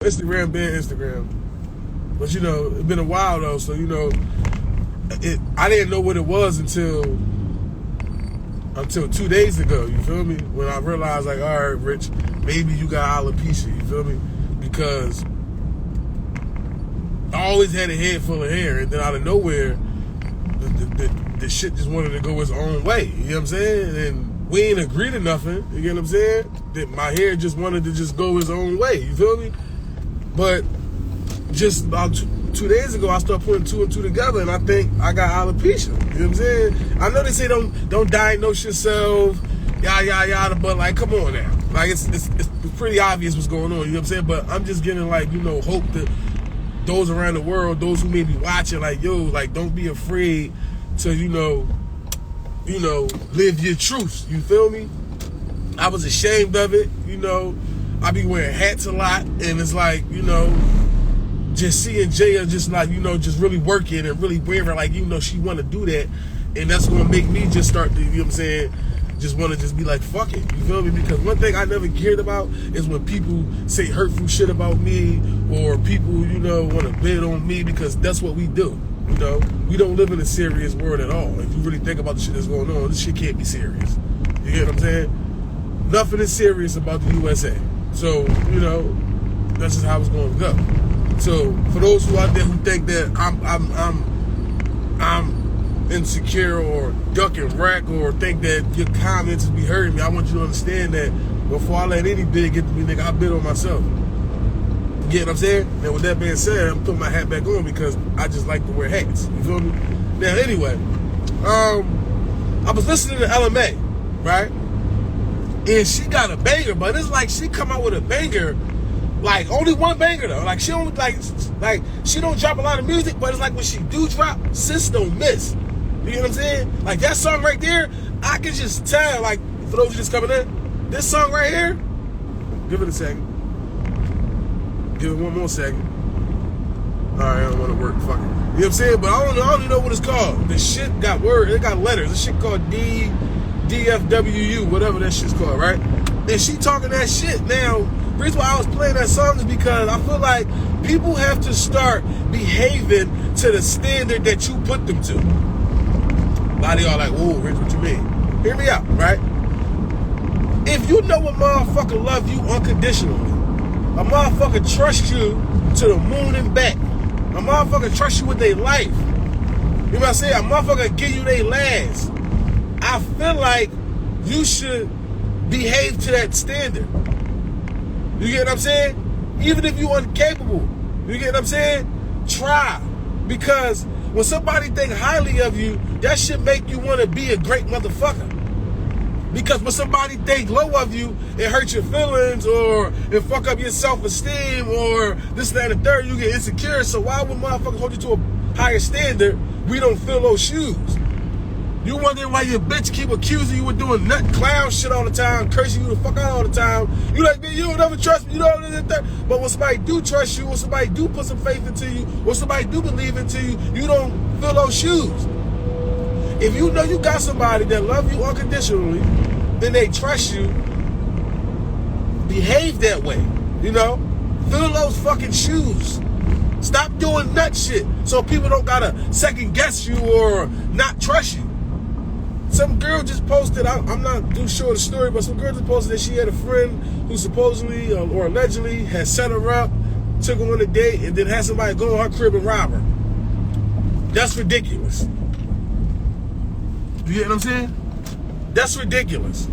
Instagram being Instagram. But you know, it's been a while though, so you know, I didn't know what it was until 2 days ago, you feel me? When I realized like, all right, Rich, maybe you got alopecia, you feel me? Because I always had a head full of hair, and then out of nowhere, the shit just wanted to go its own way, you know what I'm saying? And we ain't agreed to nothing, you get what I'm saying? That my hair just wanted to just go its own way, you feel me? But just about 2 days ago, I started putting two and two together, and I think I got alopecia. You know what I'm saying? I know they say don't diagnose yourself, yada yada yada, but like, come on now, like it's pretty obvious what's going on. You know what I'm saying? But I'm just getting like, you know, hope that those around the world, those who may be watching, like, yo, like, don't be afraid to you know, live your truths. You feel me? I was ashamed of it. You know, I be wearing hats a lot, and it's like, you know, just seeing Jaya just like, you know, just really working and really wearing, like, you know, she want to do that, and that's going to make me just start to, you know what I'm saying, just want to just be like, fuck it, you feel me? Because one thing I never cared about is when people say hurtful shit about me, or people, you know, want to bid on me, because that's what we do, you know? We don't live in a serious world at all. If you really think about the shit that's going on, this shit can't be serious. You get what I'm saying? Nothing is serious about the USA. So, you know, that's just how it's going to go. So, for those who out there who think that I'm insecure or ducking rack, or think that your comments be hurting me, I want you to understand that before I let any bid get to me, nigga, I bid on myself. You get what I'm saying? And with that being said, I'm putting my hat back on because I just like to wear hats. You feel me? Now, anyway, I was listening to LMA, right? And she got a banger, but it's like she come out with a banger, like only one banger though. Like she don't like she don't drop a lot of music, but it's like when she do drop, sis don't miss. You know what I'm saying? Like that song right there, I can just tell. Like for those just coming in, this song right here, give it a second. Give it one more second. All right, I don't want to work. Fuck it. You know what I'm saying? But I don't even know what it's called. This shit got words. It got letters. This shit called DFWU, whatever that shit's called, right? And she talking that shit. Now, the reason why I was playing that song is because I feel like people have to start behaving to the standard that you put them to. A lot of y'all like, whoa, Rich, what you mean? Hear me out, right? If you know a motherfucker love you unconditionally, a motherfucker trust you to the moon and back, a motherfucker trust you with their life, you know what I'm saying? A motherfucker give you their last, I feel like you should behave to that standard. You get what I'm saying? Even if you're incapable, you get what I'm saying? Try. Because when somebody think highly of you, that should make you want to be a great motherfucker. Because when somebody think low of you, it hurts your feelings, or it fuck up your self-esteem, or this, that, and the third, you get insecure. So why would motherfuckers hold you to a higher standard? We don't fill those shoes. You wondering why your bitch keep accusing you of doing nut clown shit all the time, cursing you the fuck out all the time. You like, man, you don't ever trust me, you know this and that. But when somebody do trust you, when somebody do put some faith into you, when somebody do believe into you, you don't fill those shoes. If you know you got somebody that love you unconditionally, then they trust you, behave that way, you know? Fill those fucking shoes. Stop doing nut shit so people don't gotta second guess you or not trust you. Some girl just posted, I'm not too sure of the story, but some girl just posted that she had a friend who supposedly or allegedly had set her up, took her on a date, and then had somebody go in her crib and rob her. That's ridiculous. You get what I'm saying? That's ridiculous.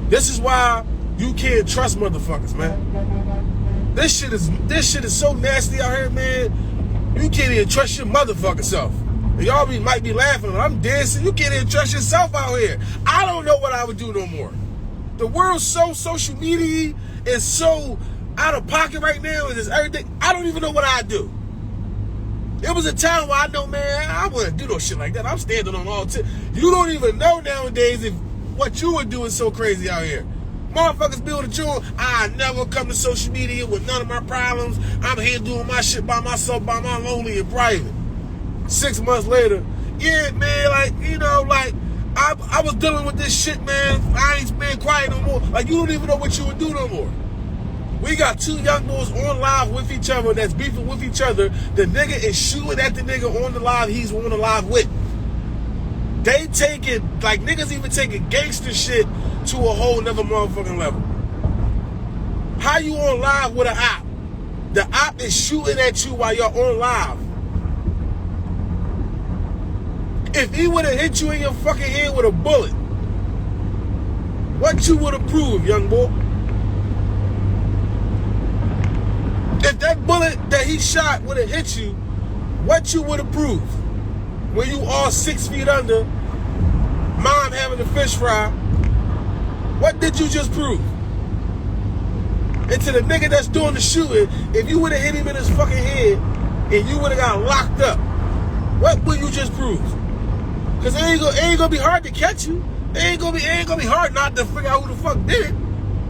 This is why you can't trust motherfuckers, man. This shit is so nasty out here, man. You can't even trust your motherfucking self. Y'all might be laughing, but I'm dead serious. You can't even trust yourself out here. I don't know what I would do no more. The world's so social media is so out of pocket right now, and it's everything. I don't even know what I'd do. It was a time where I know, man, I wouldn't do no shit like that. I'm standing on all 10. You don't even know nowadays if what you would do is so crazy out here. Motherfuckers build a jewel. I never come to social media with none of my problems. I'm here doing my shit by myself, by my lonely and private. 6 months later, yeah, man, like, you know, like, I was dealing with this shit, man. I ain't been quiet no more. Like, you don't even know what you would do no more. We got two young boys on live with each other that's beefing with each other. The nigga is shooting at the nigga on the live he's on the live with. They take it, like niggas even taking gangster shit to a whole nother motherfucking level. How you on live with an op? The op is shooting at you while you're on live. If he would have hit you in your fucking head with a bullet, what you would have proved, young boy? If that bullet that he shot would have hit you, what you would have proved? When you all 6 feet under, mom having a fish fry, what did you just prove? And to the nigga that's doing the shooting, if you would have hit him in his fucking head and you would have got locked up, what would you just prove? Because it ain't gonna be hard to catch you. It ain't gonna be hard not to figure out who the fuck did it.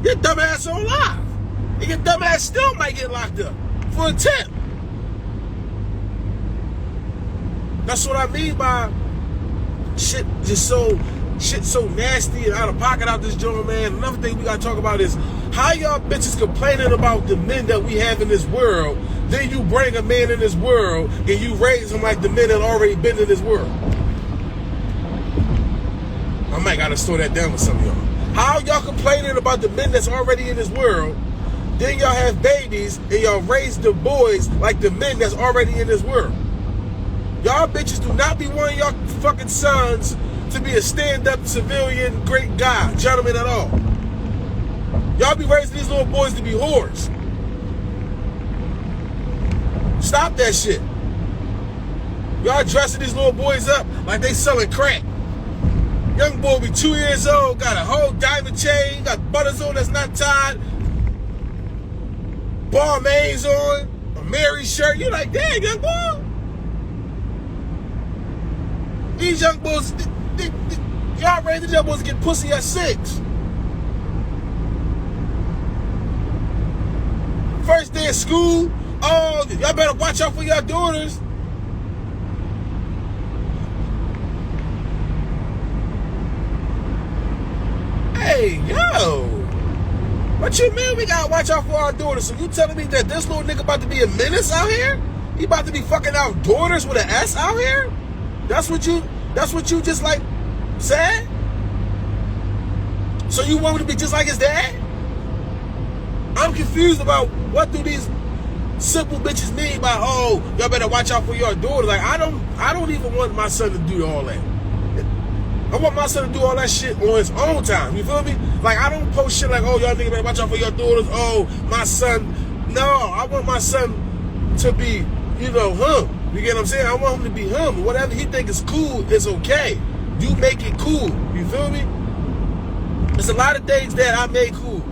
Your dumb ass on live. And your dumb ass still might get locked up for attempt. That's what I mean by shit so nasty and out of pocket out this joint, man. Another thing we gotta talk about is how y'all bitches complaining about the men that we have in this world, then you bring a man in this world and you raise him like the men that already been in this world. I might gotta slow that down with some of y'all. How y'all complaining about the men that's already in this world, then y'all have babies and y'all raise the boys like the men that's already in this world? Y'all bitches do not be wanting y'all fucking sons to be a stand-up civilian great guy, gentleman at all. Y'all be raising these little boys to be whores. Stop that shit. Y'all dressing these little boys up like they selling crack. Young boy be 2 years old, got a whole diamond chain, got butters on that's not tied, Balmain's on, a Mary shirt. You like, damn, young boy. These young boys, y'all raising young boys to get pussy at 6. First day of school, oh, y'all better watch out for your daughters. Hey, yo, what you mean we gotta watch out for our daughters? So you telling me that this little nigga about to be a menace out here? He about to be fucking out daughters with an S out here? That's what you just like said? So you want him to be just like his dad? I'm confused about what do these simple bitches mean by, oh, y'all better watch out for your daughters. Like, I don't even want my son to do all that. I want my son to do all that shit on his own time. You feel me? Like, I don't post shit like, oh, y'all niggas better watch out for your daughters. Oh, my son. No, I want my son to be, you know, him. You get what I'm saying? I want him to be him. Whatever he think is cool is okay. You make it cool. You feel me? There's a lot of things that I make cool.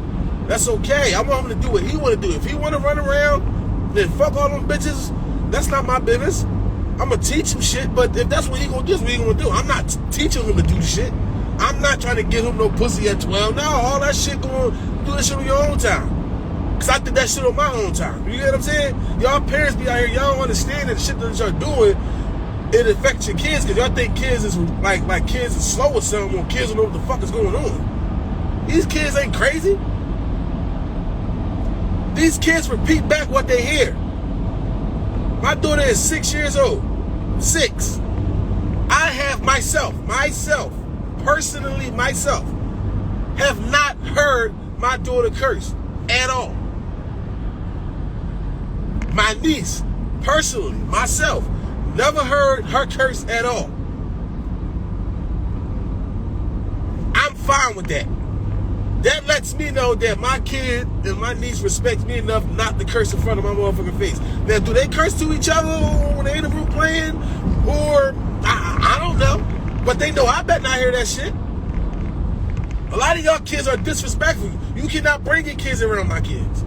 That's okay. I want him to do what he want to do. If he want to run around, then fuck all them bitches. That's not my business. I'm going to teach him shit, but if that's what he going to do, that's what he going to do. I'm not teaching him to do the shit. I'm not trying to get him no pussy at 12. No, all that shit going to do that shit on your own time. Because I did that shit on my own time. You get what I'm saying? Y'all parents be out here, y'all don't understand that the shit that y'all doing, it affects your kids because y'all think kids is like kids is slow or something when kids don't know what the fuck is going on. These kids ain't crazy. These kids repeat back what they hear. My daughter is 6 years old. 6. I have myself, personally myself, have not heard my daughter curse at all. My niece, personally, myself, never heard her curse at all. I'm fine with that. That lets me know that my kid and my niece respects me enough not to curse in front of my motherfucking face. Now, do they curse to each other when they in the room playing? Or, I don't know. But they know I bet not hear that shit. A lot of y'all kids are disrespectful. You cannot bring your kids around my kids.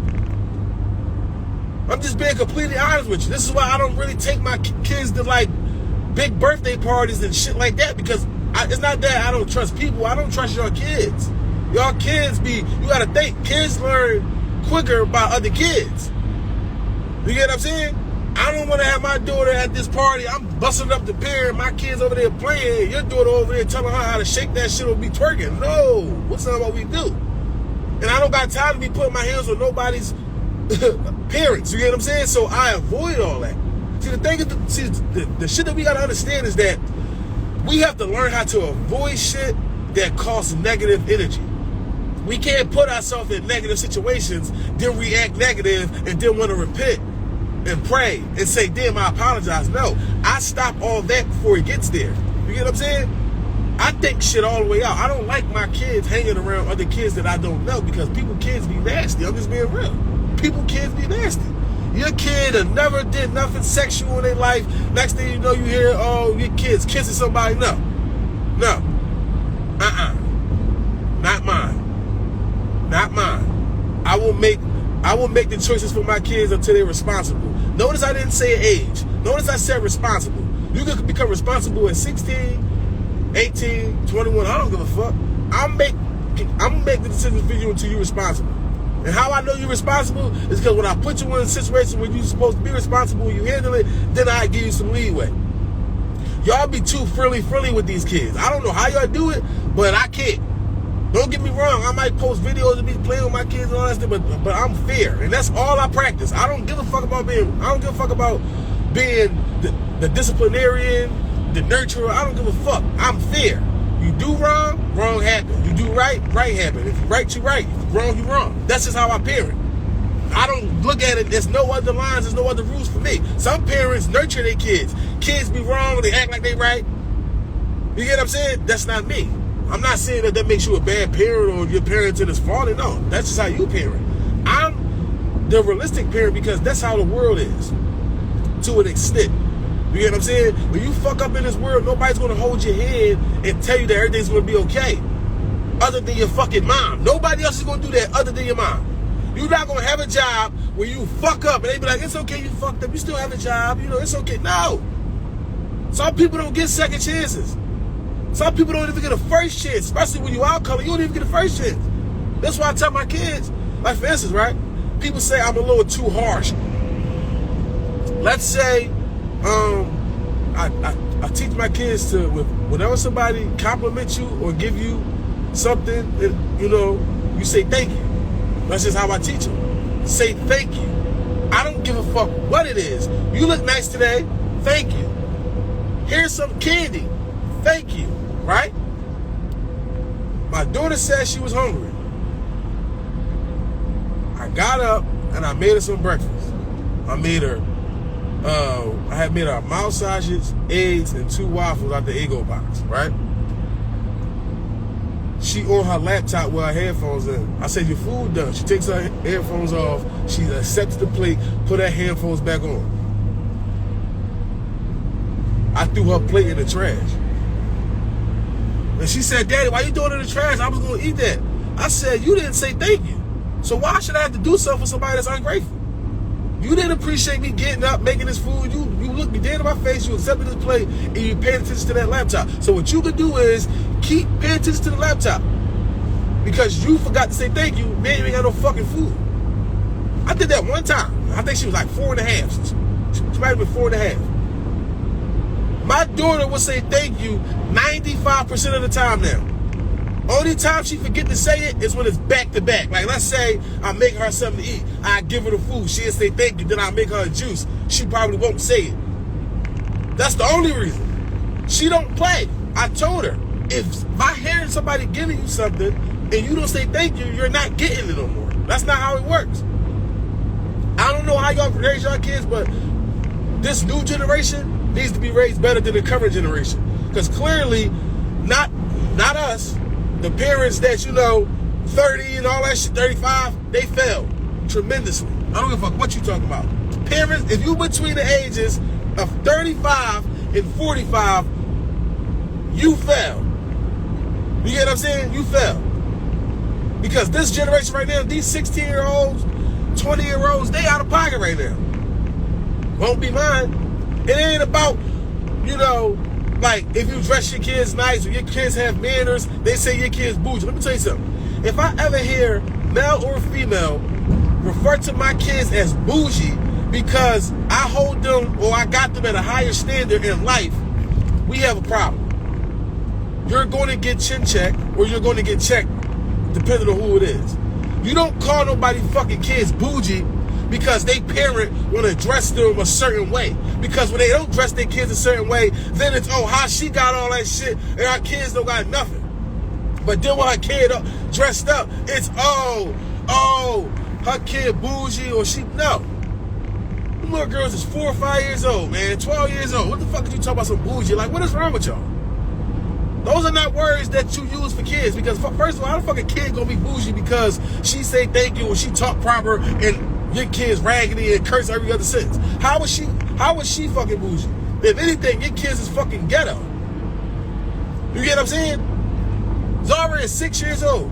I'm just being completely honest with you. This is why I don't really take my kids to, like, big birthday parties and shit like that. Because it's not that I don't trust people. I don't trust your kids. Y'all kids you gotta think, kids learn quicker by other kids. You get what I'm saying? I don't want to have my daughter at this party. I'm busting up the pier, my kids over there playing, your daughter over there telling her how to shake that shit or be twerking. No, what's not what we do? And I don't got time to be putting my hands on nobody's parents. You get what I'm saying? So I avoid all that. See, the thing is, the shit that we gotta understand is that we have to learn how to avoid shit that costs negative energy. We can't put ourselves in negative situations, then react negative, and then want to repent and pray and say, damn, I apologize. No, I stop all that before it gets there. You get what I'm saying? I think shit all the way out. I don't like my kids hanging around other kids that I don't know because kids be nasty. I'm just being real. Kids be nasty. Your kid never did nothing sexual in their life. Next thing you know, you hear, oh, your kid's kissing somebody. No. Not mine. Not mine. I will make the choices for my kids until they're responsible. Notice I didn't say age. Notice I said responsible. You can become responsible at 16, 18, 21. I don't give a fuck. I'm gonna make the decisions for you until you're responsible. And how I know you're responsible is because when I put you in a situation where you're supposed to be responsible, you handle it, then I give you some leeway. Y'all be too frilly with these kids. I don't know how y'all do it, but I can't. Don't get me wrong, I might post videos of me playing with my kids and all that stuff, but I'm fair. And that's all I practice. I don't give a fuck about being the disciplinarian, the nurturer. I don't give a fuck. I'm fair. You do wrong happen. You do right happen. If you right, you right. If you wrong, you wrong. That's just how I parent. I don't look at it, there's no other lines, there's no other rules for me. Some parents nurture their kids. Kids be wrong, they act like they right. You get what I'm saying? That's not me. I'm not saying that makes you a bad parent or your parenting is faulty. No, that's just how you parent. I'm the realistic parent because that's how the world is, to an extent. You get what I'm saying? When you fuck up in this world, nobody's going to hold your hand and tell you that everything's going to be okay, other than your fucking mom. Nobody else is going to do that other than your mom. You're not going to have a job where you fuck up and they be like, it's okay, you fucked up, you still have a job, you know, it's okay. No. Some people don't get second chances. Some people don't even get a first chance, especially when you out color, you don't even get a first chance. That's why I tell my kids, like for instance, right? People say I'm a little too harsh. Let's say, I teach my kids to, whenever somebody compliments you or give you something, you know, you say thank you. That's just how I teach them. Say thank you. I don't give a fuck what it is. You look nice today. Thank you. Here's some candy. Thank you. Right? My daughter said she was hungry. I got up and I made her some breakfast. I had made her mild sausages, eggs, and 2 waffles out the Eggo box. Right? She on her laptop with her headphones in. I said, your food done. She takes her headphones off. She accepts the plate, put her headphones back on. I threw her plate in the trash. And she said, Daddy, why you throwing it in the trash? I was going to eat that. I said, you didn't say thank you. So why should I have to do something for somebody that's ungrateful? You didn't appreciate me getting up, making this food. You looked me dead in my face, you accepted this plate, and you paid attention to that laptop. So what you can do is keep paying attention to the laptop. Because you forgot to say thank you, man, you ain't got no fucking food. I did that one time. I think she was like 4.5. She might have been 4.5. My daughter will say thank you 95% of the time now. Only time she forget to say it is when it's back to back. Like, let's say I make her something to eat. I give her the food. She'll say thank you. Then I make her a juice. She probably won't say it. That's the only reason. She don't play. I told her, if I hear somebody giving you something and you don't say thank you, you're not getting it no more. That's not how it works. I don't know how y'all raise your kids, but this new generation needs to be raised better than the current generation. Because clearly, not us, the parents that, 30 and all that shit, 35, they failed tremendously. I don't give a fuck what you talking about. Parents, if you between the ages of 35 and 45, you fail. You get what I'm saying? You fail. Because this generation right now, these 16-year-olds, 20-year-olds, they out of pocket right now. Won't be mine. It ain't about, like if you dress your kids nice or your kids have manners, they say your kids bougie. Let me tell you something. If I ever hear male or female refer to my kids as bougie because I hold them or I got them at a higher standard in life, we have a problem. You're going to get chin checked or you're going to get checked depending on who it is. You don't call nobody fucking kids bougie because they parent want to dress them a certain way. Because when they don't dress their kids a certain way, then it's, oh, how she got all that shit and our kids don't got nothing. But then when her kid dressed up, it's, oh, her kid bougie or she, no. Them little girls is 4 or 5 years old, man, 12 years old. What the fuck are you talking about some bougie? Like, what is wrong with y'all? Those are not words that you use for kids because, first of all, how the fuck a kid gonna be bougie because she say thank you or she talk proper and your kid's raggedy and curse every other sentence? How was she fucking bougie? If anything, your kids is fucking ghetto. You get what I'm saying? Zara is 6 years old.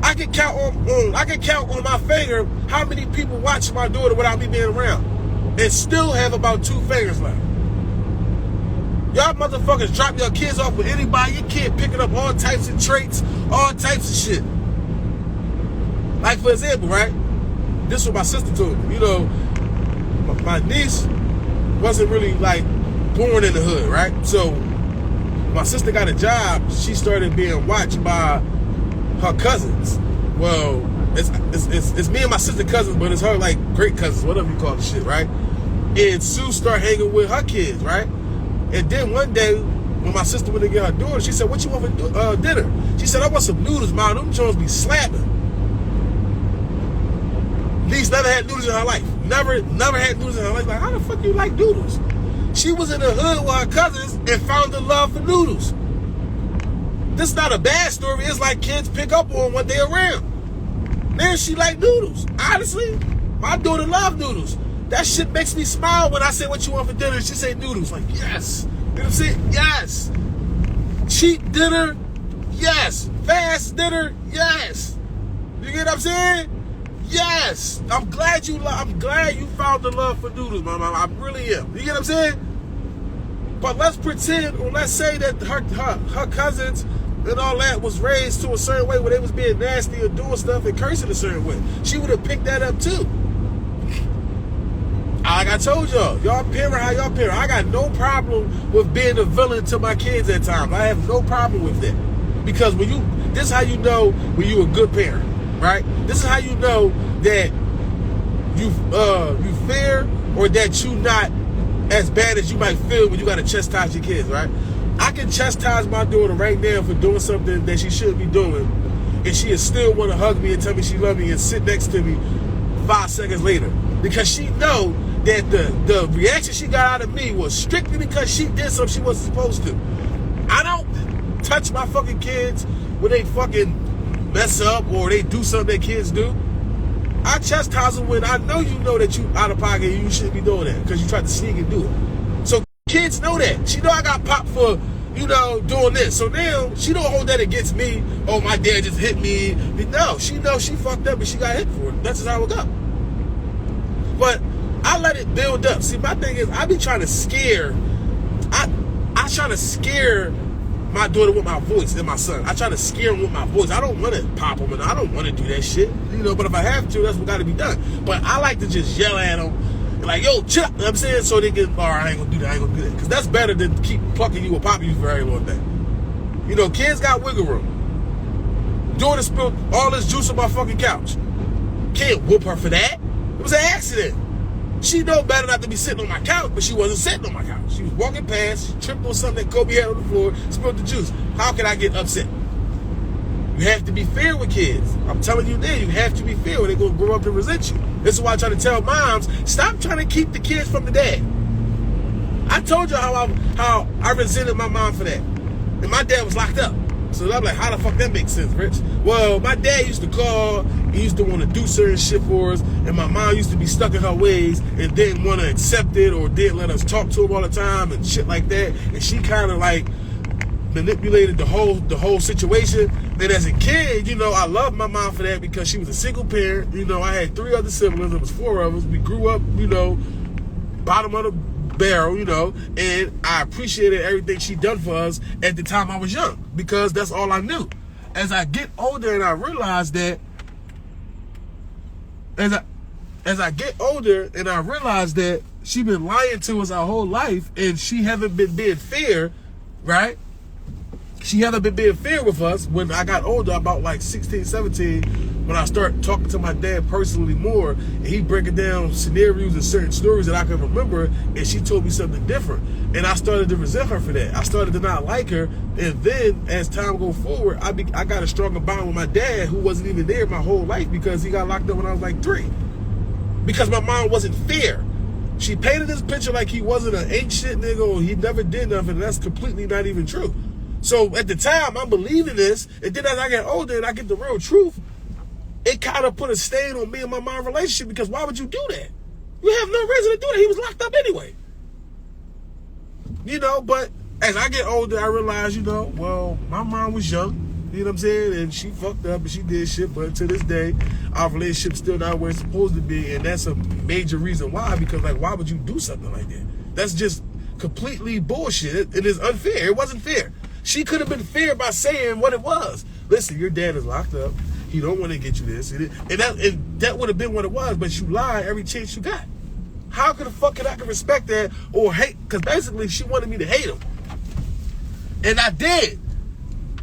I can count on my finger how many people watch my daughter without me being around, and still have about 2 fingers left. Y'all motherfuckers drop your kids off with anybody. Your kid picking up all types of traits, all types of shit. Like, for example, right? This is what my sister told me. You know, my niece wasn't really, like, born in the hood, right? So, my sister got a job. She started being watched by her cousins. Well, it's me and my sister cousins, but it's her, like, great cousins, whatever you call the shit, right? And Sue started hanging with her kids, right? And then one day, when my sister went to get her daughter, she said, what you want for dinner? She said, I want some noodles, man. Them Jones be slapping. Niece never had noodles in her life. Never had noodles in her life. Like, how the fuck you like noodles? She was in the hood with her cousins and found a love for noodles. This is not a bad story. It's like kids pick up on what they're around. Then she like noodles. Honestly, my daughter love noodles. That shit makes me smile when I say what you want for dinner. She say noodles. Like, yes. You know what I'm saying? Yes. Cheap dinner? Yes. Fast dinner? Yes. You get what I'm saying? Yes. I'm glad you found the love for noodles, mama. I really am. You get what I'm saying? But let's pretend, or let's say that her cousins and all that was raised to a certain way where they was being nasty or doing stuff and cursing a certain way. She would have picked that up too. Like I told y'all parent how y'all parent. I got no problem with being a villain to my kids at times. I have no problem with that. Because this is how you know when you a good parent, right? This is how you know that you fair or that you not as bad as you might feel when you gotta chastise your kids, right? I can chastise my daughter right now for doing something that she shouldn't be doing, and she still want to hug me and tell me she love me and sit next to me 5 seconds later. Because she know that the reaction she got out of me was strictly because she did something she wasn't supposed to. I don't touch my fucking kids when they fucking mess up or they do something that kids do. I chastise them when I know you know that you out of pocket and you shouldn't be doing that because you tried to sneak and do it. So kids know that. She know I got popped for, doing this. So now she don't hold that against me. Oh, my dad just hit me. No, she knows she fucked up and she got hit for it. That's just how it go. But I let it build up. See, my thing is, I be trying to scare. I try to scare my daughter with my voice and my son. I try to scare him with my voice. I don't want to pop him and I don't want to do that shit. But if I have to, that's what got to be done. But I like to just yell at them, like, yo, chill. You know what I'm saying? So they get, all right, I ain't gonna do that. Because that's better than keep plucking you or popping you for every little thing. Kids got wiggle room. Daughter spilled all this juice on my fucking couch. Can't whoop her for that. It was an accident. She know better not to be sitting on my couch, but she wasn't sitting on my couch. She was walking past, she tripped on something that Kobe had on the floor, spilled the juice. How can I get upset? You have to be fair with kids. I'm telling you now, you have to be fair or they're going to grow up and resent you. This is why I try to tell moms, stop trying to keep the kids from the dad. I told you how I resented my mom for that. And my dad was locked up. So I'm like, how the fuck that makes sense, Rich? Well, my dad used to call, he used to want to do certain shit for us, and my mom used to be stuck in her ways and didn't want to accept it or didn't let us talk to him all the time and shit like that. And she kind of like manipulated the whole situation. And as a kid, I loved my mom for that because she was a single parent. I had 3 other siblings. It was 4 of us. We grew up, bottom of the barrel, and I appreciated everything she done for us at the time I was young because that's all I knew. As I get older and I realize that, as I get older and I realize that she been lying to us our whole life and she haven't been being fair, right? She haven't been being fair with us. When I got older, about like 16, 17, when I start talking to my dad personally more, and he breaking down scenarios and certain stories that I can remember, and she told me something different, and I started to resent her for that. I started to not like her, and then as time go forward, I got a stronger bond with my dad, who wasn't even there my whole life because he got locked up when I was like 3. Because my mom wasn't fair. She painted this picture like he wasn't an ain't shit nigga or he never did nothing, and that's completely not even true. So at the time, I'm believing this, and then as I get older and I get the real truth, it kind of put a stain on me and my mom relationship, because why would you do that? You have no reason to do that. He was locked up anyway. You know, but as I get older, I realize, you know, well, my mom was young, you know what I'm saying? And she fucked up and she did shit, but to this day, our relationship's still not where it's supposed to be, and that's a major reason why, because, like, why would you do something like that? That's just completely bullshit. It is unfair. It wasn't fair. She could have been fair by saying what it was. Listen, your dad is locked up. He don't want to get you this. And that would have been what it was, but you lied every chance you got. How could the fuck I can respect that or hate? Because basically she wanted me to hate him. And I did.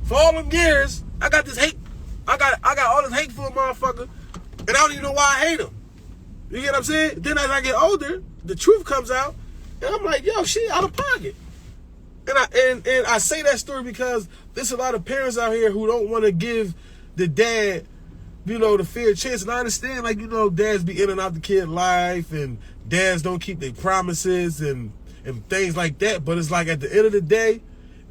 For all them years, I got this hate. I got all this hate for a motherfucker, and I don't even know why I hate him. You get what I'm saying? Then as I get older, the truth comes out, and I'm like, yo, she out of pocket. And I say that story because there's a lot of parents out here who don't want to give the dad, you know, the fair chance. And I understand, like, you know, dads be in and out the kid life, and dads don't keep their promises and things like that. But it's like, at the end of the day,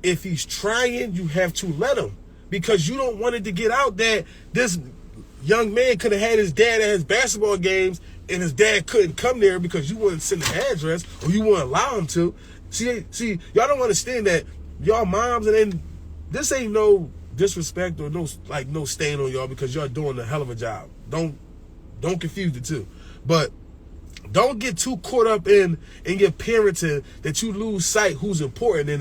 if he's trying, you have to let him, because you don't want it to get out that this young man could have had his dad at his basketball games, and his dad couldn't come there because you wouldn't send the address or you wouldn't allow him to. See, y'all don't understand that y'all moms, and then this ain't no disrespect or no stain on y'all, because y'all doing a hell of a job. Don't confuse the two. But don't get too caught up in your parenting that you lose sight who's important in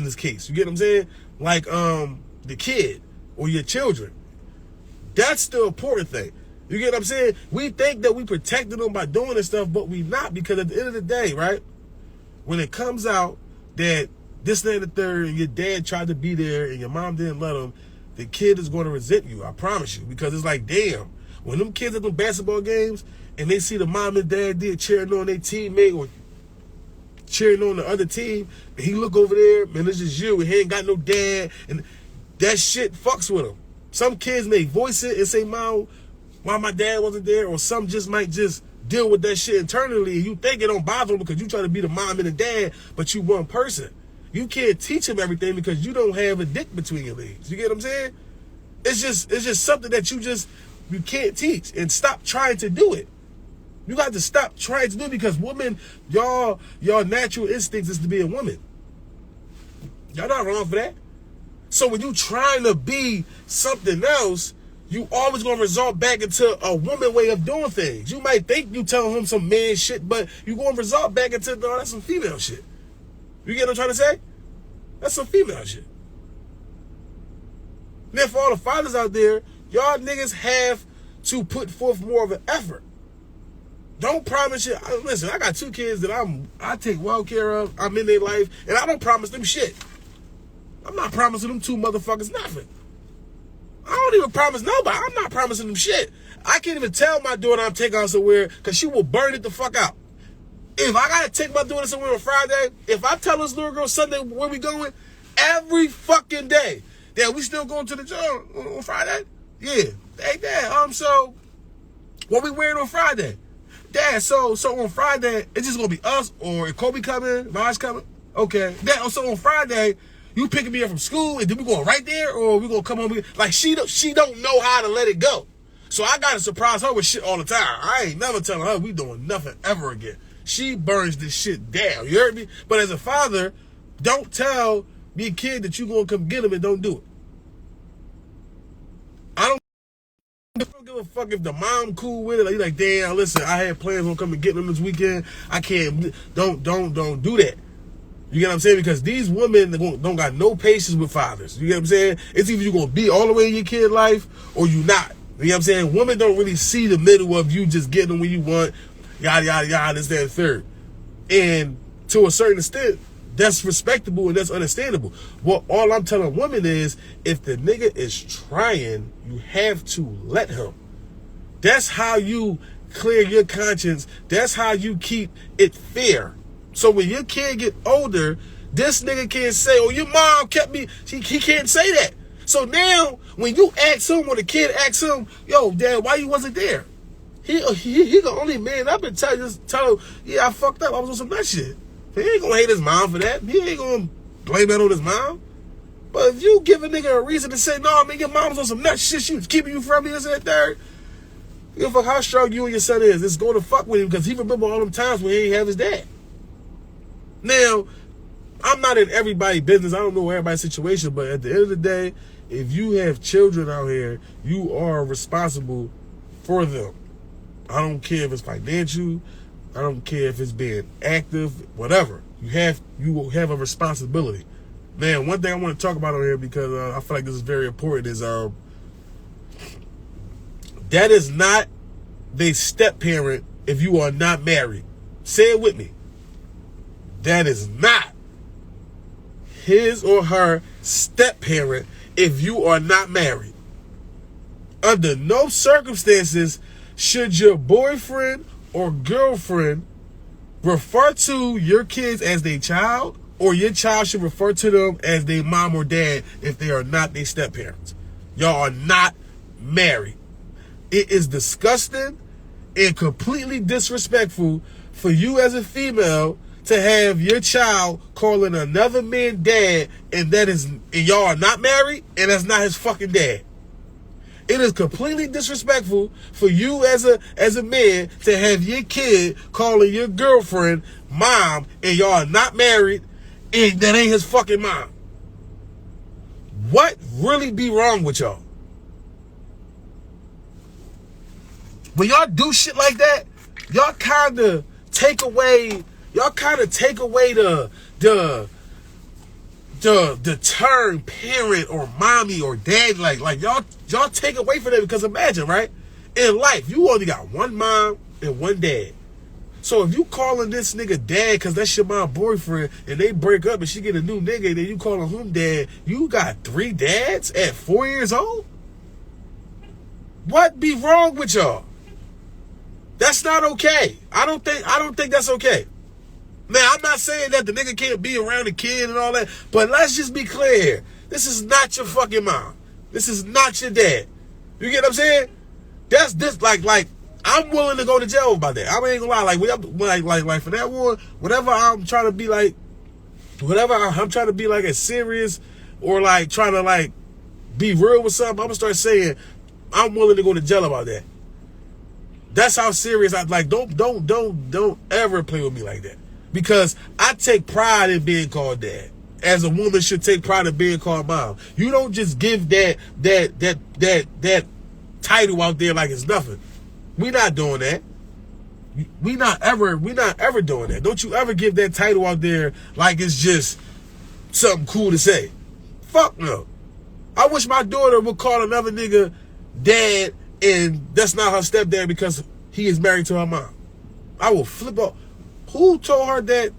this case. You get what I'm saying? Like the kid or your children. That's the important thing. You get what I'm saying? We think that we protected them by doing this stuff, but we not, because at the end of the day, right? When it comes out that this, that, and the third, and your dad tried to be there and your mom didn't let him, the kid is going to resent you, I promise you. Because it's like, damn, when them kids at them basketball games and they see the mom and dad did cheering on their teammate or cheering on the other team, and he look over there, man, it's just you, and he ain't got no dad, and that shit fucks with him. Some kids may voice it and say, Mom, why my dad wasn't there? Or some just might just deal with that shit internally, and you think it don't bother them because you try to be the mom and the dad, but you one person. You can't teach them everything because you don't have a dick between your legs. You get what I'm saying? It's just something that you can't teach, and stop trying to do it. You got to stop trying to do it, because women, y'all natural instincts is to be a woman. Y'all not wrong for that. So when you trying to be something else, you always gonna resort back into a woman way of doing things. You might think you telling him some man shit, but you gonna resort back into, no, that's some female shit. You get what I'm trying to say? That's some female shit. Then for all the fathers out there, y'all niggas have to put forth more of an effort. Don't promise shit. Listen, I got 2 kids that I take well care of. I'm in their life, and I don't promise them shit. I'm not promising them 2 motherfuckers nothing. I don't even promise nobody. I'm not promising them shit. I can't even tell my daughter I'm taking her somewhere, because she will burn it the fuck out. If I gotta take my daughter somewhere on Friday, if I tell this little girl Sunday where we going, every fucking day, Dad, we still going to the gym on Friday? Yeah. Hey, Dad, so what we wearing on Friday? Dad, so on Friday, it's just gonna be us, or is Kobe coming, Raj coming? Okay. Dad, so on Friday, you picking me up from school, and then we going right there, or we gonna come home? Like, she don't know how to let it go. So I gotta surprise her with shit all the time. I ain't never telling her we doing nothing ever again. She burns this shit down. You heard me? But as a father, don't tell me, kid, that you gonna come get him and don't do it. I don't give a fuck if the mom cool with it. Like, you like, damn, listen, I had plans on coming get them this weekend. I can't. Don't do that. You get what I'm saying? Because these women don't got no patience with fathers. You get what I'm saying? It's either you gonna be all the way in your kid life or you not. You know what I'm saying? Women don't really see the middle of you just getting them when you want, yada, yada, yada, this, that, and third. And to a certain extent, that's respectable and that's understandable. Well, all I'm telling women is, if the nigga is trying, you have to let him. That's how you clear your conscience. That's how you keep it fair. So when your kid get older, this nigga can't say, oh, your mom kept me. He can't say that. So now, when you ask him, when the kid asks him, yo, Dad, why you wasn't there? He can only man up and tell him, yeah, I fucked up. I was on some nut shit. He ain't gonna hate his mom for that. He ain't gonna blame that on his mom. But if you give a nigga a reason to say, no, man, your mom was on some nut shit, she was keeping you from me, this and that third, you give a fuck how strong you and your son is. It's going to fuck with him because he remember all them times when he ain't have his dad. Now, I'm not in everybody's business. I don't know everybody's situation, but at the end of the day, if you have children out here, you are responsible for them. I don't care if it's financial. I don't care if it's being active, whatever. You will have a responsibility. Now, one thing I want to talk about on here because I feel like this is very important is that is not the step parent if you are not married. Say it with me. That is not his or her step parent if you are not married. Under no circumstances should your boyfriend or girlfriend refer to your kids as their child, or your child should refer to them as their mom or dad if they are not their step parents. Y'all are not married. It is disgusting and completely disrespectful for you as a female to have your child calling another man dad, and y'all are not married, and that's not his fucking dad. It is completely disrespectful for you as a man to have your kid calling your girlfriend mom, and y'all are not married, and that ain't his fucking mom. What really be wrong with y'all? When y'all do shit like that, y'all kind of take away the term parent or mommy or dad. Like y'all take away from that, because imagine, right? In life, you only got one mom and one dad. So if you calling this nigga dad because that's your mom boyfriend and they break up and she get a new nigga and then you calling him dad, you got 3 dads at 4 years old? What be wrong with y'all? That's not okay. I don't think that's okay. Now, I'm not saying that the nigga can't be around the kid and all that, but let's just be clear here. This is not your fucking mom. This is not your dad. You get what I'm saying? That's this like I'm willing to go to jail about that. I ain't gonna lie. Like for that one, whatever I'm trying to be like, whatever I'm trying to be like as serious or like trying to like be real with something, I'm gonna start saying I'm willing to go to jail about that. That's how serious I like. Don't ever play with me like that, because I take pride in being called dad. As a woman should take pride in being called mom. You don't just give that title out there like it's nothing. We not doing that. We not ever doing that. Don't you ever give that title out there like it's just something cool to say. Fuck no. I wish my daughter would call another nigga dad and that's not her stepdad because he is married to her mom. I will flip out. Who told her that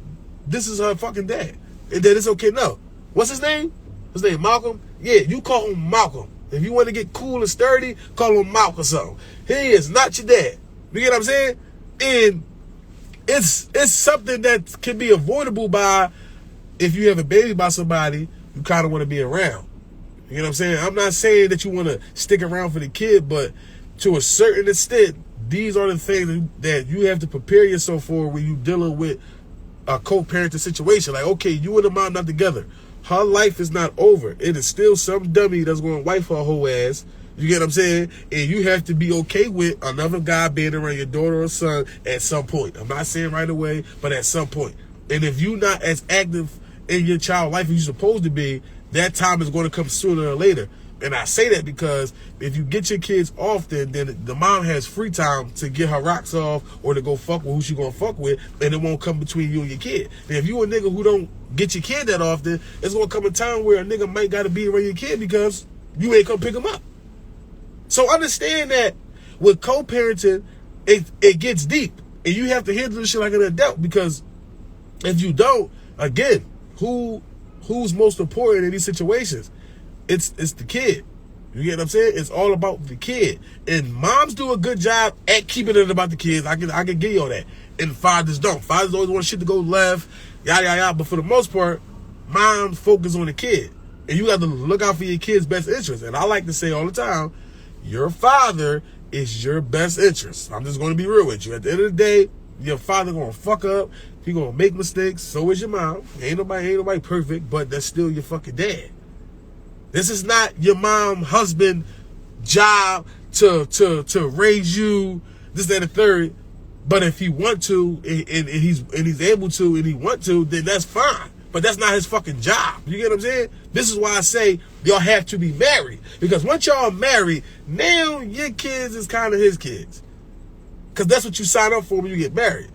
this is her fucking dad and that it's okay? No. What's his name? His name Malcolm? Yeah, you call him Malcolm. If you want to get cool and sturdy, call him Malcolm or something. He is not your dad. You get what I'm saying? And it's something that can be avoidable by, if you have a baby by somebody you kind of want to be around. You know what I'm saying? I'm not saying that you want to stick around for the kid, but to a certain extent, these are the things that you have to prepare yourself for when you're dealing with a co-parenting situation. Like, okay, you and the mom not together. Her life is not over. It is still some dummy that's going to wife her whole ass. You get what I'm saying? And you have to be okay with another guy being around your daughter or son at some point. I'm not saying right away, but at some point. And if you're not as active in your child's life as you're supposed to be, that time is going to come sooner or later. And I say that because if you get your kids often, then the mom has free time to get her rocks off or to go fuck with who she gonna fuck with, and it won't come between you and your kid. And if you a nigga who don't get your kid that often, it's gonna come a time where a nigga might gotta be around your kid because you ain't come pick him up. So understand that with co-parenting, it gets deep, and you have to handle this shit like an adult, because if you don't, again, who's most important in these situations? It's the kid. You get what I'm saying? It's all about the kid. And moms do a good job at keeping it about the kids. I can give you all that. And fathers don't. Fathers always want shit to go left, yada, yada, yada. But for the most part, moms focus on the kid. And you got to look out for your kid's best interest. And I like to say all the time, your father is your best interest. I'm just going to be real with you. At the end of the day, your father going to fuck up. He going to make mistakes. So is your mom. Ain't nobody perfect, but that's still your fucking dad. This is not your mom, husband job to raise you, this, that, and the third. But if he want to, and he's able to, and he want to, then that's fine. But that's not his fucking job. You get what I'm saying? This is why I say y'all have to be married. Because once y'all married, now your kids is kind of his kids. Because that's what you sign up for when you get married.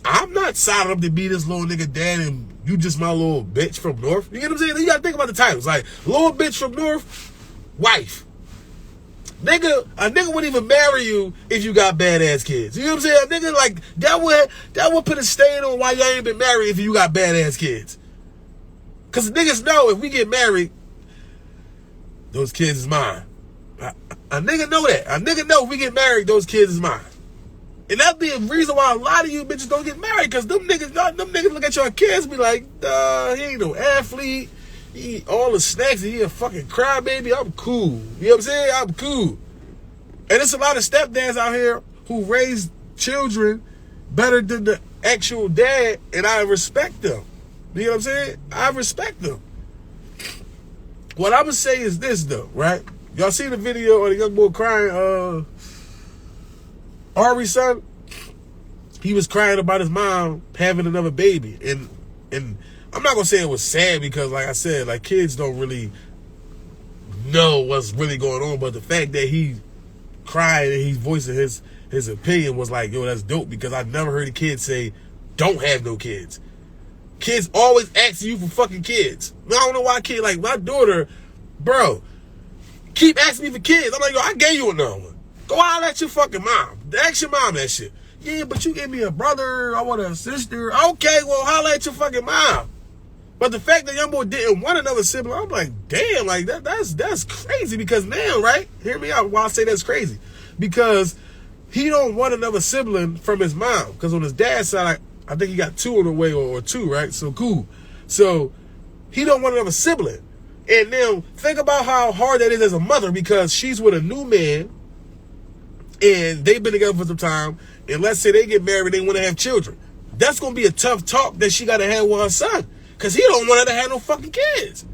I'm not signing up to be this little nigga dad and you just my little bitch from North. You get what I'm saying? You gotta think about the titles. Like, little bitch from North, wife. Nigga, a nigga wouldn't even marry you if you got badass kids. You know what I'm saying? A nigga, like, that would put a stain on why y'all ain't been married if you got badass kids. Because niggas know if we get married, those kids is mine. A nigga know that. A nigga know if we get married, those kids is mine. And that'd be a reason why a lot of you bitches don't get married, because them niggas look at your kids and be like, he ain't no athlete. He eat all the snacks and he a fucking crybaby. I'm cool. You know what I'm saying? I'm cool. And there's a lot of stepdads out here who raise children better than the actual dad, and I respect them. You know what I'm saying? I respect them. What I'm going to say is this, though, right? Y'all see the video of the young boy crying, Ari's son? He was crying about his mom having another baby. And I'm not going to say it was sad because, like I said, like, kids don't really know what's really going on. But the fact that he cried and he's voicing his opinion was like, yo, that's dope, because I've never heard a kid say, don't have no kids. Kids always asking you for fucking kids. I don't know why kids, like my daughter, bro, keep asking me for kids. I'm like, yo, I gave you another one. Go out at your fucking mom. Ask your mom that shit. Yeah, but you gave me a brother. I want a sister. Okay, well, holla at your fucking mom. But the fact that young boy didn't want another sibling, I'm like, damn, like that's crazy. Because now, right? Hear me out while I say that's crazy. Because he don't want another sibling from his mom. Because on his dad's side, I think he got two on the way or two, right? So cool. So he don't want another sibling. And now think about how hard that is as a mother, because she's with a new man and they've been together for some time. And let's say they get married, they want to have children. That's going to be a tough talk that she got to have with her son, because he don't want her to have no fucking kids.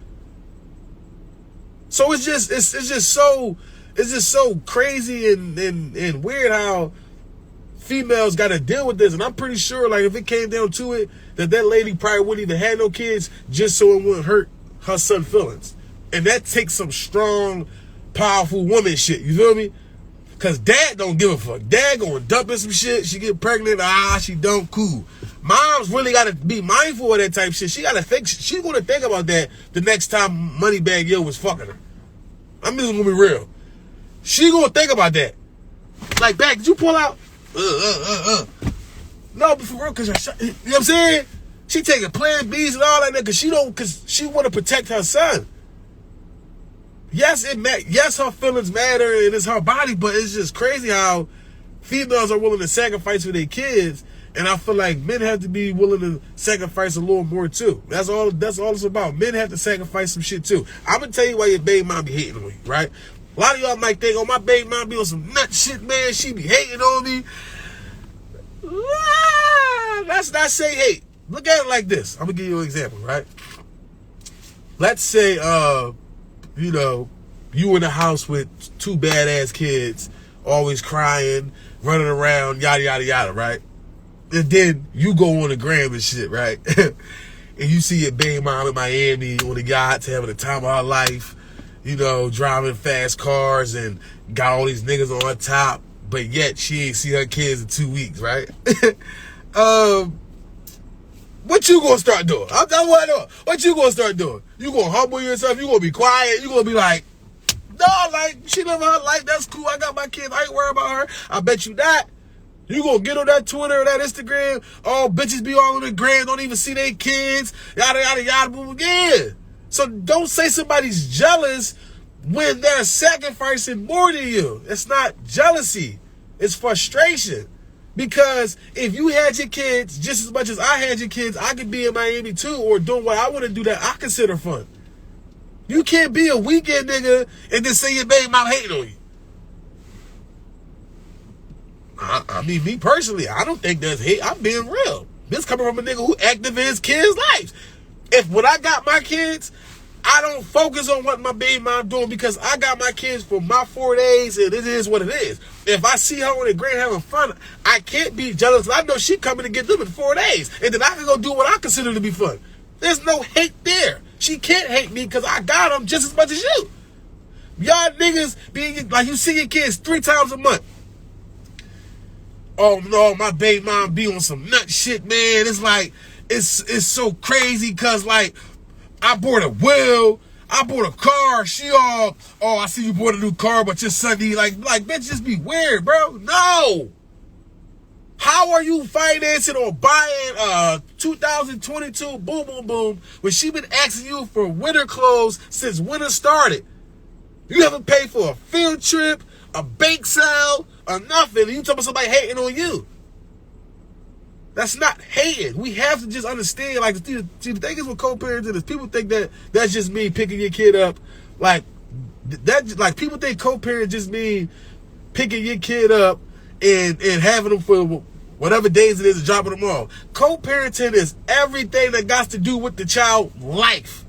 So it's just so crazy and weird how females got to deal with this. And I'm pretty sure, like, if it came down to it, that lady probably wouldn't even have no kids just so it wouldn't hurt her son's feelings. And that takes some strong, powerful woman shit. You feel me? Because dad don't give a fuck. Dad going dumping some shit. She get pregnant. She don't. Cool. Mom's really got to be mindful of that type shit. She got to think. She's going to think about that the next time Moneybag Yo was fucking her. I'm just going to be real. She going to think about that. Like, back, did you pull out? No, but for real, because, you know what I'm saying? She taking Plan Bs and all that, because she want to protect her son. Yes, her feelings matter and it's her body, but it's just crazy how females are willing to sacrifice for their kids, and I feel like men have to be willing to sacrifice a little more too. That's all it's about. Men have to sacrifice some shit too. I'm gonna tell you why your baby mom be hating on you, right? A lot of y'all might think, oh, my baby mom be on some nut shit, man. She be hating on me. Let's not say hate. Look at it like this. I'm gonna give you an example, right? Let's say, you in the house with two badass kids, always crying, running around, yada, yada, yada, right? And then you go on the gram and shit, right? And you see your baby mom in Miami on the yacht having the time of her life, driving fast cars and got all these niggas on her top, but yet she ain't see her kids in 2 weeks, right? What you gonna start doing? I'm telling you what you gonna start doing? You gonna humble yourself? You gonna be quiet? You gonna be like, no, like, she living her life, that's cool, I got my kids, I ain't worried about her. I bet you not. You gonna get on that Twitter or that Instagram, all bitches be all on the gram, don't even see their kids, yada, yada, yada, yeah. So don't say somebody's jealous when they're sacrificing more than you. It's not jealousy. It's frustration. Because if you had your kids just as much as I had your kids, I could be in Miami too, or doing what I want to do that I consider fun. You can't be a weekend nigga and then say your baby mom hating on you. I mean, me personally, I don't think that's hate. I'm being real. This coming from a nigga who active in his kids' lives. If when I got my kids, I don't focus on what my baby mom doing because I got my kids for my 4 days and it is what it is. If I see her on the grand having fun, I can't be jealous. I know she coming to get them in 4 days. And then I can go do what I consider to be fun. There's no hate there. She can't hate me because I got them just as much as you. Y'all niggas being like you see your kids 3 times a month. Oh no, my baby mom be on some nut shit, man. It's like, it's so crazy because like, I bought a wheel, I bought a car, she all, oh, I see you bought a new car, but your son need like, bitch, just be weird, bro. No. How are you financing or buying 2022 boom, boom, boom when she been asking you for winter clothes since winter started? You haven't paid for a field trip, a bake sale, or nothing. And you talking about somebody hating on you. That's not hating. We have to just understand, like, the thing is with co-parenting is people think that that's just me picking your kid up. Like, that, like, people think co-parent just mean picking your kid up and having them for whatever days it is and dropping them off. Co-parenting is everything that got to do with the child's life.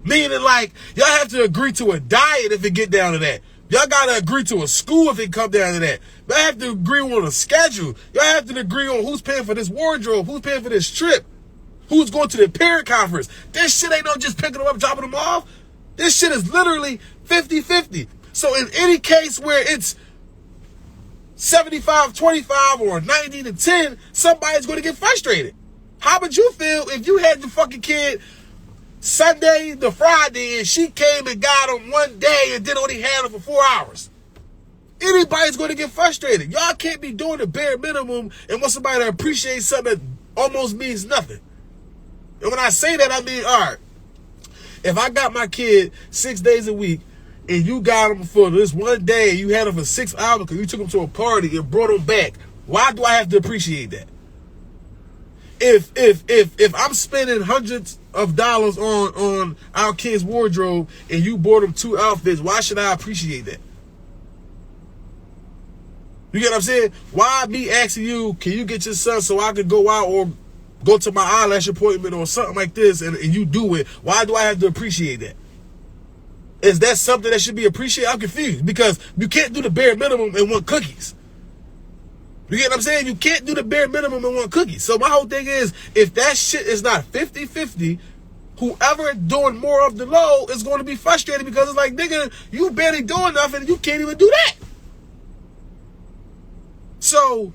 Meaning, like, y'all have to agree to a diet if it get down to that. Y'all got to agree to a school if it come down to that. Y'all have to agree on a schedule. Y'all have to agree on who's paying for this wardrobe, who's paying for this trip, who's going to the parent conference. This shit ain't no just picking them up, dropping them off. This shit is literally 50-50. So in any case where it's 75-25 or 90-10, somebody's going to get frustrated. How would you feel if you had your fucking kid Sunday to Friday and she came and got him one day and then only had him for 4 hours? Anybody's going to get frustrated. Y'all can't be doing the bare minimum and want somebody to appreciate something that almost means nothing. And when I say that, I mean, all right, if I got my kid 6 days a week and you got him for this one day and you had him for 6 hours because you took him to a party and brought him back, why do I have to appreciate that? If I'm spending hundreds of dollars on our kids' wardrobe and you bought them 2 outfits, why should I appreciate that? You get what I'm saying? Why me asking you, can you get your son so I can go out or go to my eyelash appointment or something like this and you do it? Why do I have to appreciate that? Is that something that should be appreciated? I'm confused because you can't do the bare minimum and want cookies. You get what I'm saying? You can't do the bare minimum and want cookies. So my whole thing is, if that shit is not 50-50, whoever doing more of the load is going to be frustrated because it's like, nigga, you barely doing nothing and you can't even do that. So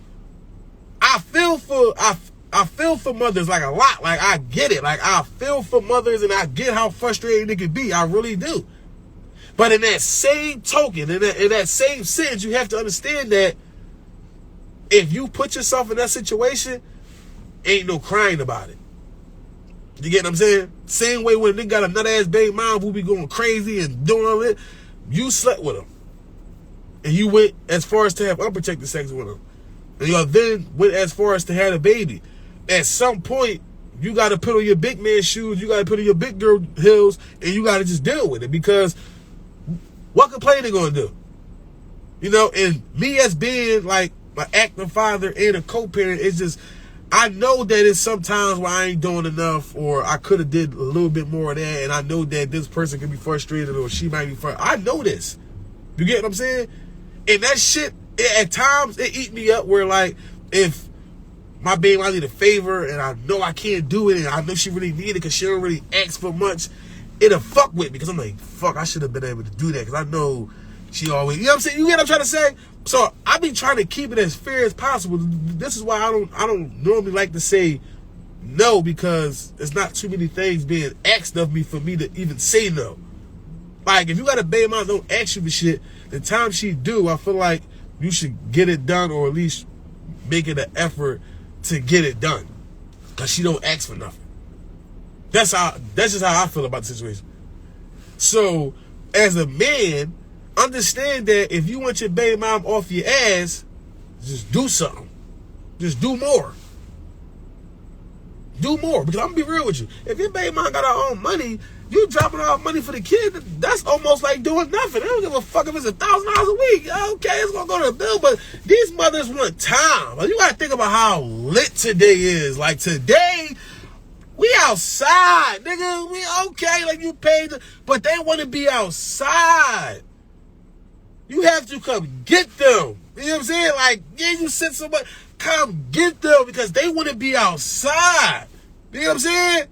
I feel for mothers like a lot. Like I get it. Like I feel for mothers and I get how frustrating it can be. I really do. But in that same token, in that same sense, you have to understand that if you put yourself in that situation, ain't no crying about it. You get what I'm saying? Same way when they got a nut-ass baby mom who be going crazy and doing all that, you slept with him. And you went as far as to have unprotected sex with him. And you then went as far as to have a baby. At some point, you got to put on your big man shoes, you got to put on your big girl heels, and you got to just deal with it. Because what complaining going to do? You know, and me as being like an active father and a co-parent, it's just, I know that it's sometimes where I ain't doing enough or I could have did a little bit more of that, and I know that this person can be frustrated or she might be frustrated. I know this. You get what I'm saying? And that shit, at times, it eat me up where, like, if my baby I need a favor and I know I can't do it and I know she really need it because she don't really ask for much, it'll fuck with me because I'm like, fuck, I should have been able to do that because I know she always, you know what I'm saying? You get what I'm trying to say? So I be trying to keep it as fair as possible. This is why I don't normally like to say no, because there's not too many things being asked of me for me to even say no. Like, if you got a baby mom don't ask you for shit, the time she do, I feel like you should get it done or at least make it an effort to get it done. Because she don't ask for nothing. That's just how I feel about the situation. So as a man, understand that if you want your baby mom off your ass, just do something. Just do more. Do more. Because I'm going to be real with you. If your baby mom got her own money, you dropping off money for the kid, that's almost like doing nothing. They don't give a fuck if it's $1,000 a week. Okay, it's going to go to the bill, but these mothers want time. Like, you got to think about how lit today is. Like, today, we outside, nigga. We okay, like you paid, but they want to be outside. You have to come get them. You know what I'm saying? Like, yeah, you sent somebody, come get them because they want to be outside. You know what I'm saying?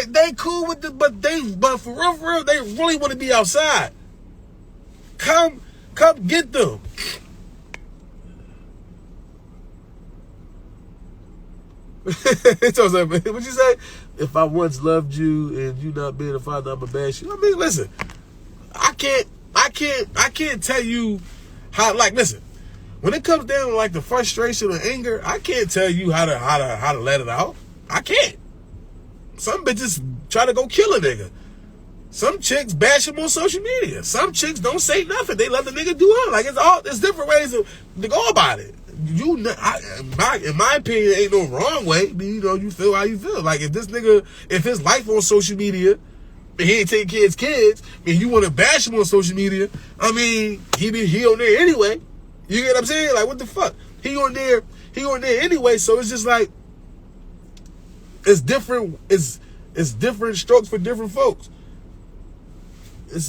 They cool with the, but for real, they really want to be outside. Come get them. So, what you say? If I once loved you and you not being a father, I'ma bash you. I mean, listen, I can't tell you how. Like, listen, when it comes down to like the frustration or anger, I can't tell you how to let it out. I can't. Some bitches try to go kill a nigga. Some chicks bash him on social media. Some chicks don't say nothing. They let the nigga do it. Like, it's different ways to go about it. In my opinion, ain't no wrong way. You know, you feel how you feel. Like, if this nigga, if his life on social media, and he ain't taking care of his kids, and you want to bash him on social media, I mean, he on there anyway. You get what I'm saying? Like, what the fuck? He on there anyway. So it's just like, it's different. It's different strokes for different folks. It's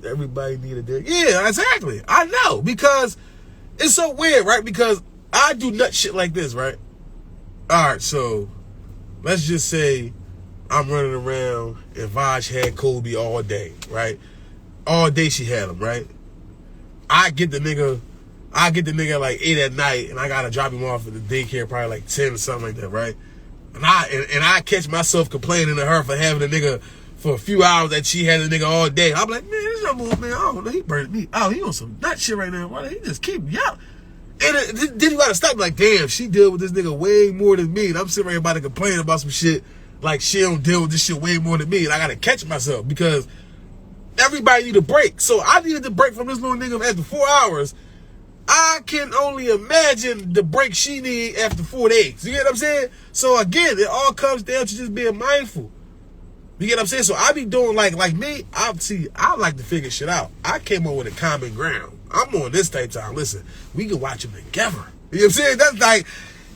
everybody need a dick. Yeah, exactly. I know, because it's so weird, right? Because I do nut shit like this, right? All right, so let's just say I'm running around and Vaj had Kobe all day, right? All day she had him, right? I get the nigga like 8 at night, and I gotta drop him off at the daycare probably like 10 or something like that, right? And I catch myself complaining to her for having a nigga for a few hours that she had a nigga all day. I'm like, man, this young boy, man, I don't know, he burned me out. He on some nut shit right now. Why he just keep yelling? And then you gotta stop, like, damn, she deal with this nigga way more than me. And I'm sitting right here about to complain about some shit like she don't deal with this shit way more than me. And I gotta catch myself because everybody need a break. So I needed the break from this little nigga after 4 hours. I can only imagine the break she need after 4 days. You get what I'm saying? So again, it all comes down to just being mindful. You get what I'm saying? So I be doing like me, I like to figure shit out. I came up with a common ground. I'm on this type time. Listen, we can watch them together. You know what I'm saying?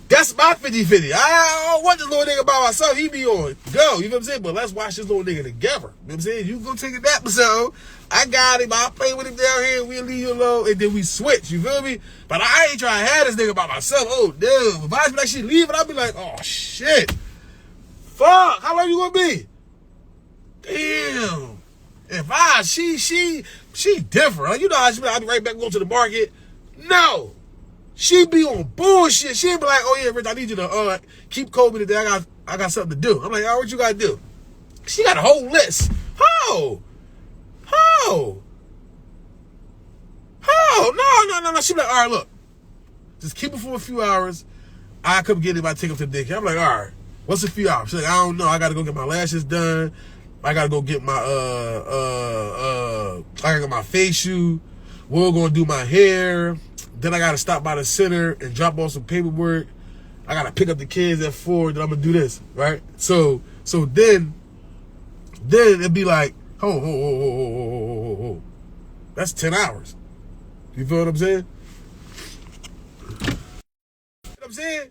That's my 50-50. I don't want this little nigga by myself. He be on go. You know what I'm saying? But let's watch this little nigga together. You know what I'm saying? You go take a nap or something. I got him. I'll play with him down here. We'll leave you alone. And then we switch. You feel me? But I ain't trying to have this nigga by myself. Oh, damn. If I be like, she leaving, I'll be like, oh, shit. Fuck. How long you gonna be? Damn. If she different. Like, you know how she be like, I'll be right back going to the market. No. She be on bullshit. She be like, oh yeah, Rich, I need you to keep Kobe today. I got something to do. I'm like, all right, what you gotta do? She got a whole list. No. She be like, all right, look, just keep it for a few hours. I come get him. I take him to the daycare. I'm like, all right, what's a few hours? She's like, I don't know. I gotta go get my lashes done. I gotta go get my I gotta get my facial. We're gonna do my hair. Then I gotta stop by the center and drop off some paperwork. I gotta pick up the kids at 4. Then I'm gonna do this, right? So then it'd be like, ho. That's 10 hours. You feel what I'm saying? You know what I'm saying?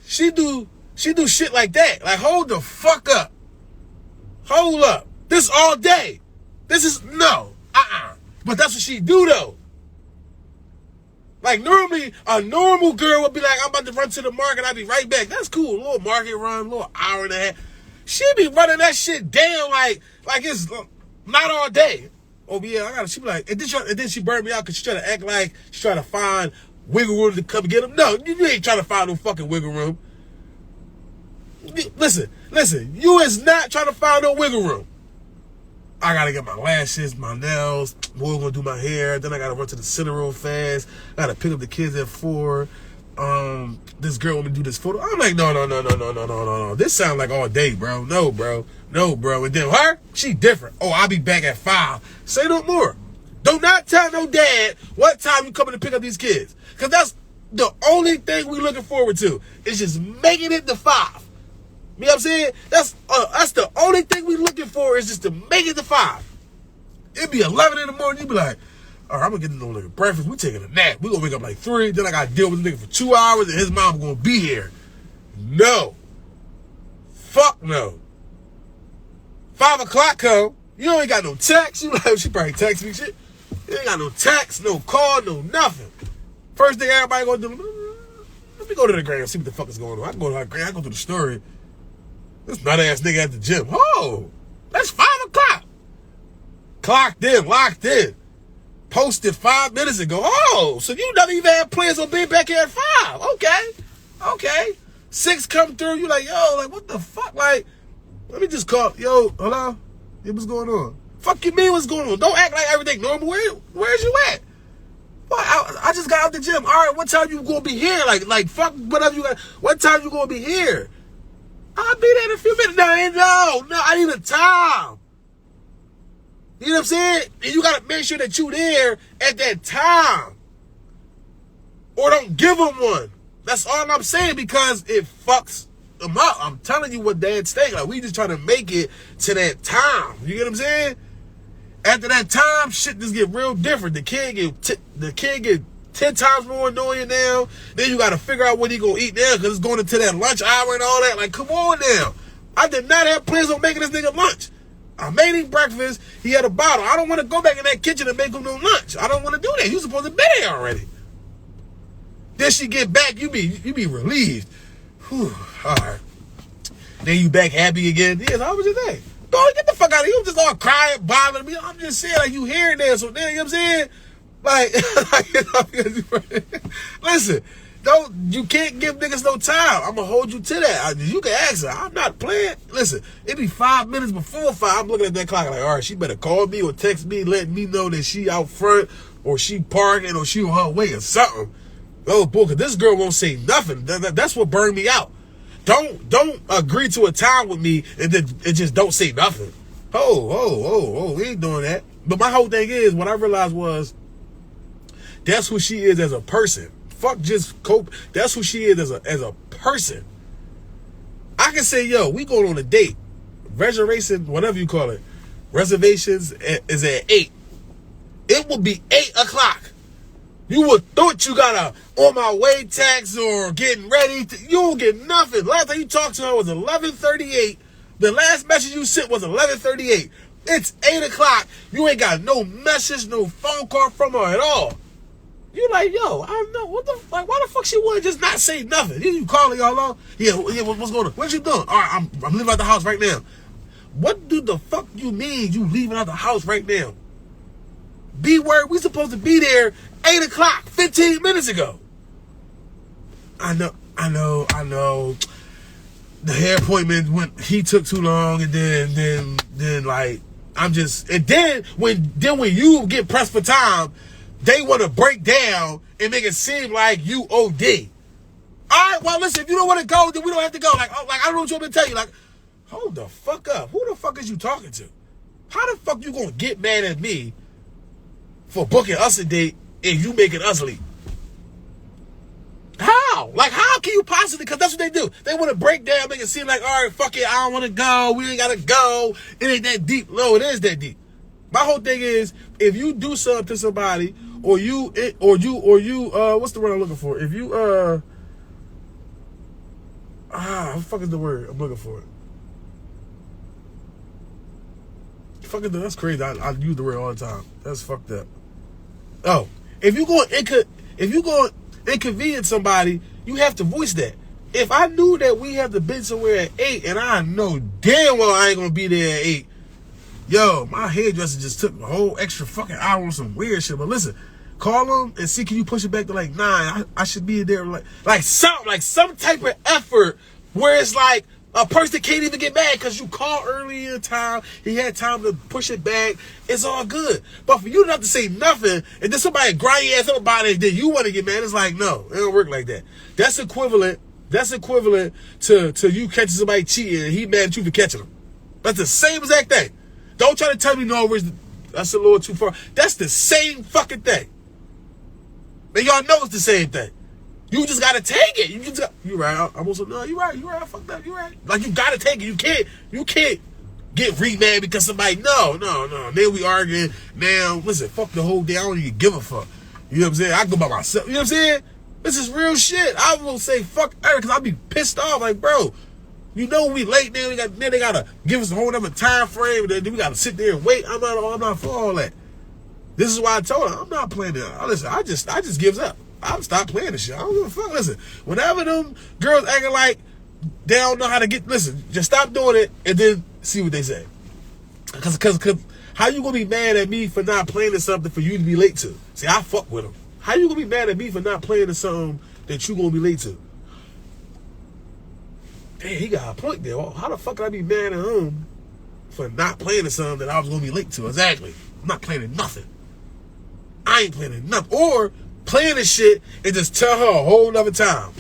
She do shit like that. Like, hold the fuck up. Hold up. This all day. This is no. But that's what she do though. Like, normally, a normal girl would be like, I'm about to run to the market, I'll be right back. That's cool. A little market run, a little hour and a half. She be running that shit down like it's not all day. Oh, yeah, she be like, and then she burned me out because she try to act like she trying to find wiggle room to come get him. No, you ain't trying to find no fucking wiggle room. Listen, you is not trying to find no wiggle room. I gotta get my lashes, my nails. We're gonna do my hair. Then I gotta run to the center real fast. I gotta pick up the kids at 4. this girl want me to do this photo. I'm like, no. This sounds like all day, bro. No, bro. And then her, she different. Oh, I'll be back at 5. Say no more. Do not tell no dad what time you coming to pick up these kids. Because that's the only thing we looking forward to. Is just making it to 5. You know what I'm saying? That's the only thing we looking for is just to make it to 5. It'd be 11 in the morning. You'd be like, all right, I'm going to get this nigga breakfast. We taking a nap. We going to wake up like 3. Then I got to deal with this nigga for 2 hours and his mom going to be here. No. Fuck no. 5 o'clock come. You ain't got no text. You like, she probably text me shit. You ain't got no text, no call, no nothing. First thing everybody going to do, let me go to the gram and see what the fuck is going on. I can go to her gram. I go through the story. This nut-ass nigga at the gym. Oh, that's 5 o'clock. Clocked in, locked in. Posted 5 minutes ago. Oh, so you don't even have plans on being back here at 5. Okay. 6 come through. You like, yo, like, what the fuck? Like, let me just call. Yo, hello? Yeah, what's going on? Fuck you mean what's going on? Don't act like everything normal. Where's you at? Well, I just got out the gym. All right, what time you gonna be here? Like fuck whatever you got. What time you gonna be here? I'll be there in a few minutes. No, I need a time. You know what I'm saying? And you gotta make sure that you there at that time. Or don't give them one. That's all I'm saying, because it fucks them up. I'm telling you what Dad's saying. Like, we just trying to make it to that time. You get what I'm saying? After that time, shit just get real different. The kid get 10 times more annoying now. Then you got to figure out what he gonna eat now, because it's going into that lunch hour and all that. Like, come on now. I did not have plans on making this nigga lunch. I made him breakfast. He had a bottle. I don't want to go back in that kitchen and make him no lunch. I don't want to do that. You supposed to be there already. Then she get back, you be relieved. Whew, all right. Then you back happy again. Yes, how was your day? Go get the fuck out of here. You just all crying, bothering me. I'm just saying, like, you here and there. So then, you know what I'm saying? Like, listen, you can't give niggas no time. I'm going to hold you to that. You can ask her. I'm not playing. Listen, it be 5 minutes before 5. I'm looking at that clock like, all right, she better call me or text me, letting me know that she out front or she parking or she on her way or something. Oh, boy, because this girl won't say nothing. That's what burned me out. Don't agree to a time with me and then it just don't say nothing. Oh, we ain't doing that. But my whole thing is, what I realized was, that's who she is as a person. Fuck just cope. That's who she is as a person. I can say, yo, we going on a date. Reservation, whatever you call it. Reservations is at 8. It will be 8 o'clock. You would thought you got a on my way text or getting ready. You don't get nothing. Last time you talked to her was 11:38. The last message you sent was 11:38. It's 8 o'clock. You ain't got no message, no phone call from her at all. You like, yo, I know what the like. Why the fuck she would just not say nothing? You calling y'all on? Yeah. What's going on? What you doing? All right, I'm leaving out the house right now. What do the fuck you mean you leaving out the house right now? B word. We supposed to be there 8 o'clock, 15 minutes ago. I know. The hair appointment he took too long, and then like I'm just, and then when you get pressed for time, they want to break down and make it seem like you OD. All right, well listen, if you don't want to go, then we don't have to go. Like I don't know what you want me to tell you. Like, hold the fuck up. Who the fuck is you talking to? How the fuck you gonna get mad at me for booking us a date and you making us leave? How? Like, how can you possibly? Because that's what they do. They want to break down, make it seem like, all right, fuck it, I don't want to go. We ain't got to go. It ain't that deep. No, it is that deep. My whole thing is, if you do something to somebody, or you, what's the word I'm looking for? If you, what the fuck is the word I'm looking for? Fucking, that's crazy. I use the word all the time. That's fucked up. Oh, if you go inconvenience somebody, you have to voice that. If I knew that we have to be somewhere at 8, and I know damn well I ain't gonna be there at 8, yo, my hairdresser just took a whole extra fucking hour on some weird shit. But listen, call them and see, can you push it back to like 9? I should be there like some type of effort where it's like, A person can't even get mad because you called early in time. He had time to push it back. It's all good. But for you not to say nothing, and then somebody grind your ass up about it, and then you want to get mad, it's like, no, it don't work like that. That's equivalent to you catching somebody cheating and he mad at you for catching them. That's the same exact thing. Don't try to tell me no, that's a little too far. That's the same fucking thing. And y'all know it's the same thing. You just gotta take it. You right. I'm also no. You right. I fucked up. You right. Like you gotta take it. You can't get re-mad because somebody. No. Then we arguing. Now listen. Fuck the whole day. I don't even give a fuck. You know what I'm saying? I go by myself. You know what I'm saying? This is real shit. I will say fuck Eric because I'll be pissed off. Like bro, you know we late. Then they gotta give us a whole other time frame. Then we gotta sit there and wait. I'm not for all that. This is why I told her I'm not playing it. Listen, I just gives up. I'll stop playing this shit. I don't give a fuck. Listen, whenever them girls acting like they don't know how to get, listen, just stop doing it and then see what they say. Cause how you gonna be mad at me for not playing to something for you to be late to? See, I fuck with them. How you gonna be mad at me for not playing to something that you gonna be late to? Damn, he got a point there. Well, how the fuck can I be mad at him for not playing to something that I was gonna be late to? Exactly. I'm not playing at nothing. I ain't playing at nothing. Or playing this shit and just tell her a whole nother time.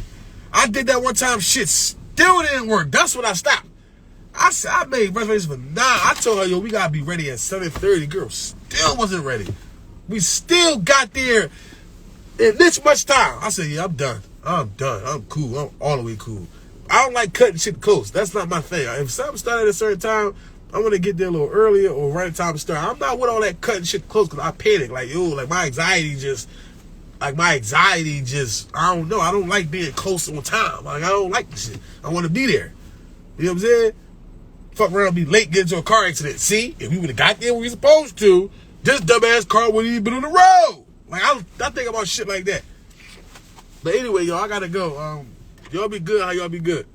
I did that one time, shit still didn't work. That's when I stopped. I made reservations for 9. I told her, yo, we gotta be ready at 7:30. Girl still wasn't ready. We still got there in this much time. I said, yeah, I'm done. I'm cool. I'm all the way cool. I don't like cutting shit close. That's not my thing. If something started at a certain time, I want to get there a little earlier or right at time to start. I'm not with all that cutting shit close because I panic. Like, yo, like my anxiety just, I don't know. I don't like being close on time. Like, I don't like this shit. I want to be there. You know what I'm saying? Fuck around, be late, get into a car accident. See, if we would have got there when we were supposed to, this dumbass car wouldn't even been on the road. Like, I think about shit like that. But anyway, y'all, I gotta go. Y'all be good. How y'all be good?